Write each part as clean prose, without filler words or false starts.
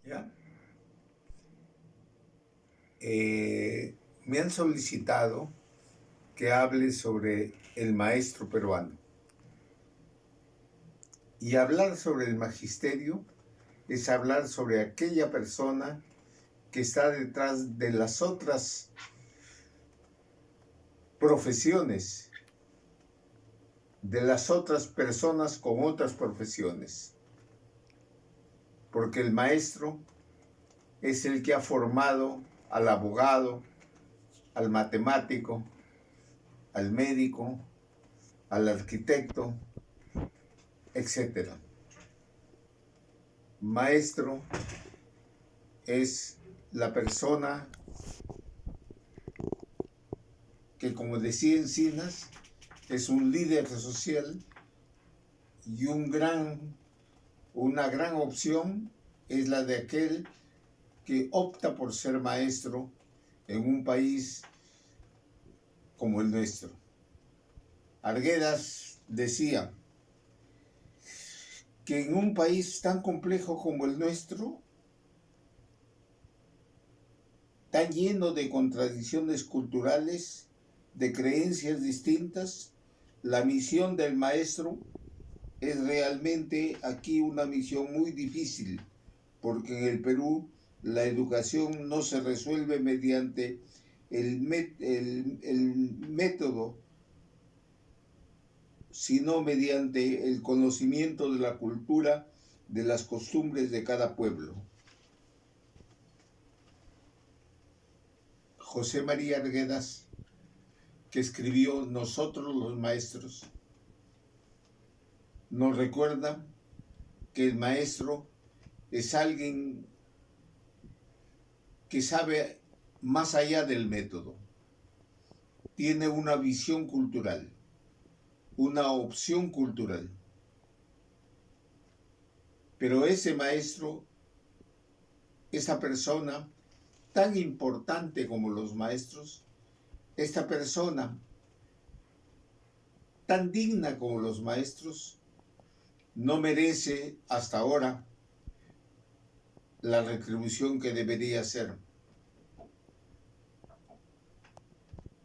¿Ya? Me han solicitado que hable sobre el maestro peruano. Y hablar sobre el magisterio es hablar sobre aquella persona que está detrás de las otras profesiones, de las otras personas con otras profesiones. Porque el maestro es el que ha formado al abogado, al matemático, al médico, al arquitecto, etc. Maestro es la persona que, como decía Encinas, es un líder social y una gran opción es la de aquel que opta por ser maestro en un país como el nuestro. Arguedas decía que en un país tan complejo como el nuestro, tan lleno de contradicciones culturales, de creencias distintas, la misión del maestro es realmente aquí una misión muy difícil, porque en el Perú la educación no se resuelve mediante el método, sino mediante el conocimiento de la cultura, de las costumbres de cada pueblo. José María Arguedas, que escribió Nosotros los Maestros, nos recuerda que el maestro es alguien que sabe más allá del método, tiene una visión cultural, una opción cultural. Pero ese maestro, esa persona tan importante como los maestros, esta persona tan digna como los maestros, no merece hasta ahora la retribución que debería ser.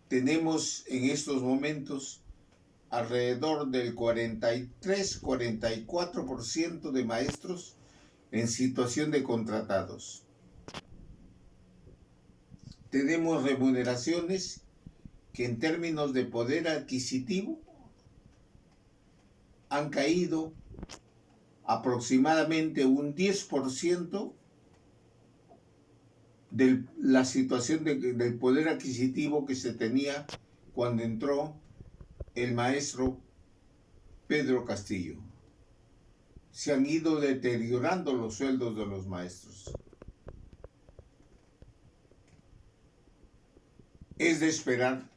Tenemos en estos momentos alrededor del 43-44% de maestros en situación de contratados. Tenemos remuneraciones que en términos de poder adquisitivo han caído aproximadamente un 10% de la situación del poder adquisitivo que se tenía cuando entró el maestro Pedro Castillo. Se han ido deteriorando los sueldos de los maestros. Es de esperar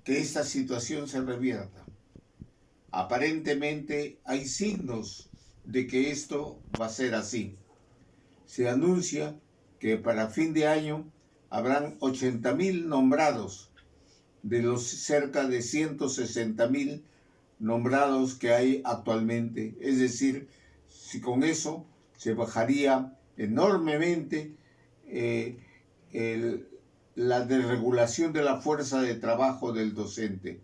que esta situación se revierta. Aparentemente hay signos de que esto va a ser así. Se anuncia que para fin de año habrán 80,000 nombrados de los cerca de 160,000 nombrados que hay actualmente. Es decir, si con eso se bajaría enormemente la desregulación de la fuerza de trabajo del docente.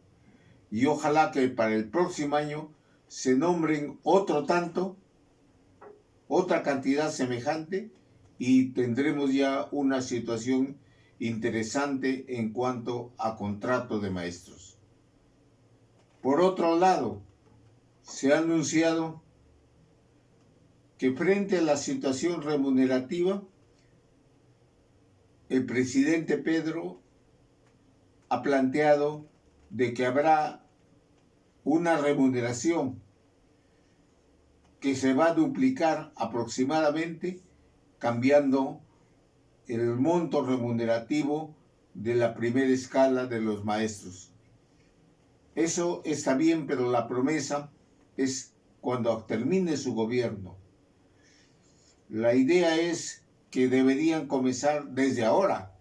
Y ojalá que para el próximo año se nombren otro tanto, otra cantidad semejante, y tendremos ya una situación interesante en cuanto a contrato de maestros. Por otro lado, se ha anunciado que frente a la situación remunerativa, el presidente Pedro ha planteado de que habrá una remuneración que se va a duplicar aproximadamente, cambiando el monto remunerativo de la primera escala de los maestros. Eso está bien, pero la promesa es cuando termine su gobierno. La idea es que deberían comenzar desde ahora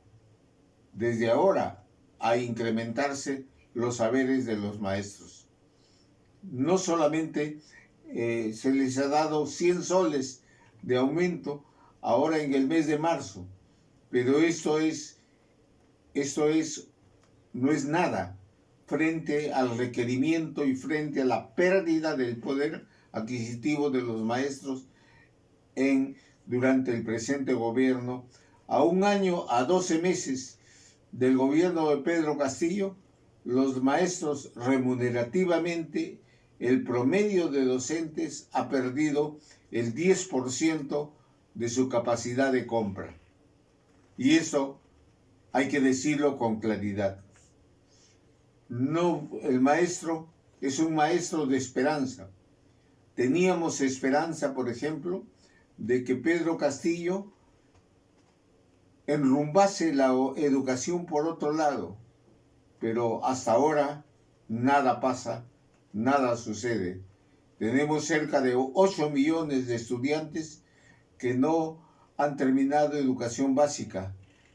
a incrementarse los saberes de los maestros. No solamente se les ha dado 100 soles de aumento ahora en el mes de marzo, pero no es nada frente al requerimiento y frente a la pérdida del poder adquisitivo de los maestros durante el presente gobierno. A un año, a 12 meses del gobierno de Pedro Castillo, los maestros remunerativamente, el promedio de docentes ha perdido el 10% de su capacidad de compra. Y eso hay que decirlo con claridad. No, el maestro es un maestro de esperanza. Teníamos esperanza, por ejemplo, de que Pedro Castillo enrumbase la educación por otro lado, pero hasta ahora nada pasa, nada sucede. Tenemos cerca de 8 millones de estudiantes que no han terminado educación básica.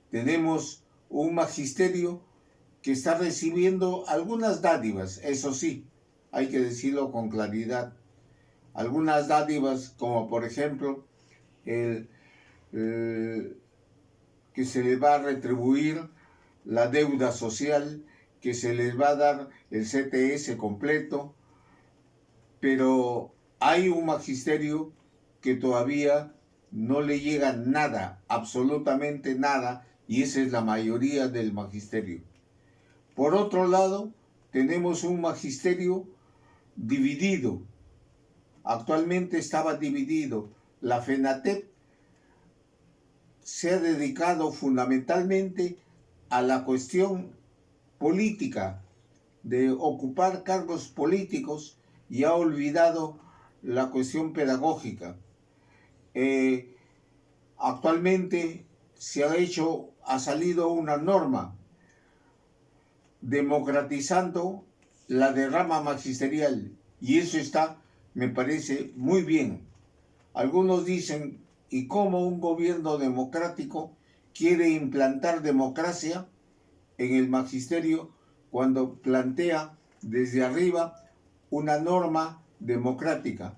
Tenemos un magisterio que está recibiendo algunas dádivas, eso sí, hay que decirlo con claridad. Algunas dádivas como por ejemplo que se les va a retribuir la deuda social, que se les va a dar el CTS completo, pero hay un magisterio que todavía no le llega nada, absolutamente nada, y esa es la mayoría del magisterio. Por otro lado, tenemos un magisterio dividido. Actualmente estaba dividido. La FENATEP se ha dedicado fundamentalmente a la cuestión política, de ocupar cargos políticos, y ha olvidado la cuestión pedagógica. Actualmente ha salido una norma democratizando la derrama magisterial, y eso está, me parece, muy bien. Algunos dicen, ¿y cómo un gobierno democrático quiere implantar democracia en el magisterio cuando plantea desde arriba una norma democrática?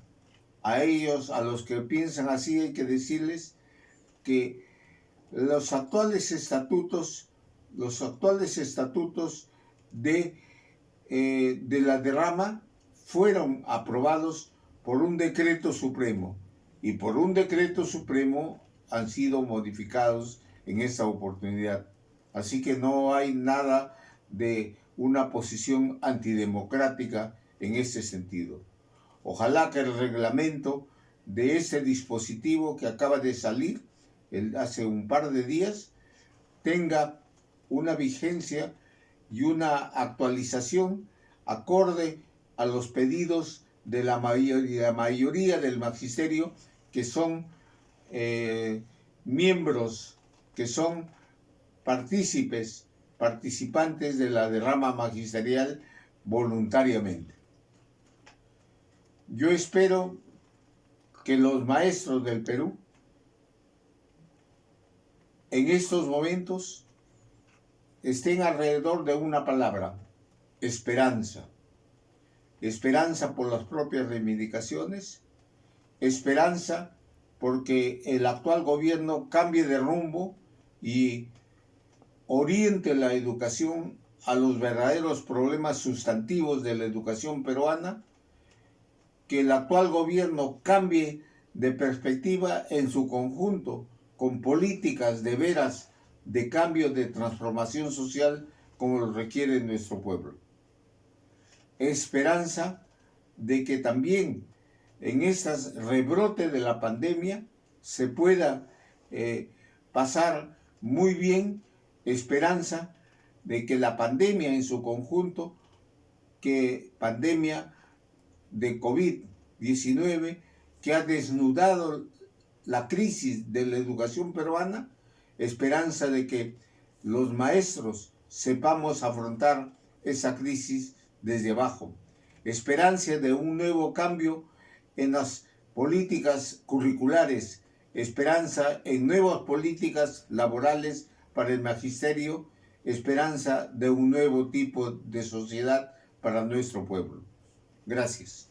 A ellos, a los que piensan así, hay que decirles que los actuales estatutos de la derrama fueron aprobados por un decreto supremo, y por un decreto supremo han sido modificados en esta oportunidad. Así que no hay nada de una posición antidemocrática en este sentido. Ojalá que el reglamento de ese dispositivo que acaba de salir hace un par de días tenga una vigencia y una actualización acorde a los pedidos de la mayoría del magisterio, que son miembros, que son participantes de la derrama magisterial voluntariamente. Yo espero que los maestros del Perú en estos momentos estén alrededor de una palabra: esperanza. Esperanza por las propias reivindicaciones, esperanza porque el actual gobierno cambie de rumbo y oriente la educación a los verdaderos problemas sustantivos de la educación peruana, que el actual gobierno cambie de perspectiva en su conjunto, con políticas de veras de cambio, de transformación social, como lo requiere nuestro pueblo. Esperanza de que también en este rebrote de la pandemia se pueda pasar muy bien. Esperanza de que la pandemia en su conjunto, que pandemia de COVID-19, que ha desnudado la crisis de la educación peruana, esperanza de que los maestros sepamos afrontar esa crisis desde abajo, esperanza de un nuevo cambio en las políticas curriculares, esperanza en nuevas políticas laborales para el magisterio, esperanza de un nuevo tipo de sociedad para nuestro pueblo. Gracias.